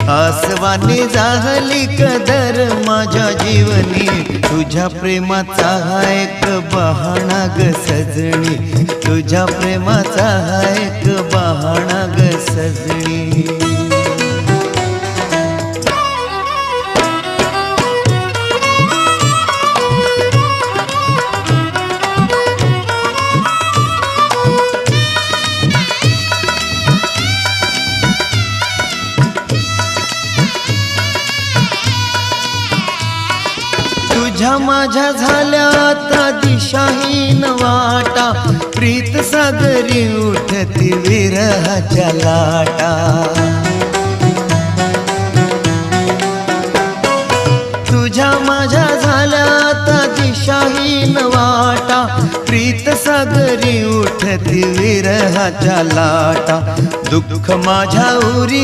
आसवानी झाली कदर माझ्या जीवनी, तुझ्या प्रेमाचा हा एक बहाणा ग सजणी, तुझ्या प्रेमाचा हा एक बहाणा ग सजणी. तुझ्या माझ्या झाल्या आता दिशाहीन वाटा, प्रीत सागरी उठती विरहाच्या लाटा. तुझ्या माझ्या झाल्या आता दिशाहीन वाटा, प्रीत सागरी उठती विरहाच्या लाटा. दुःख माझ्या उरी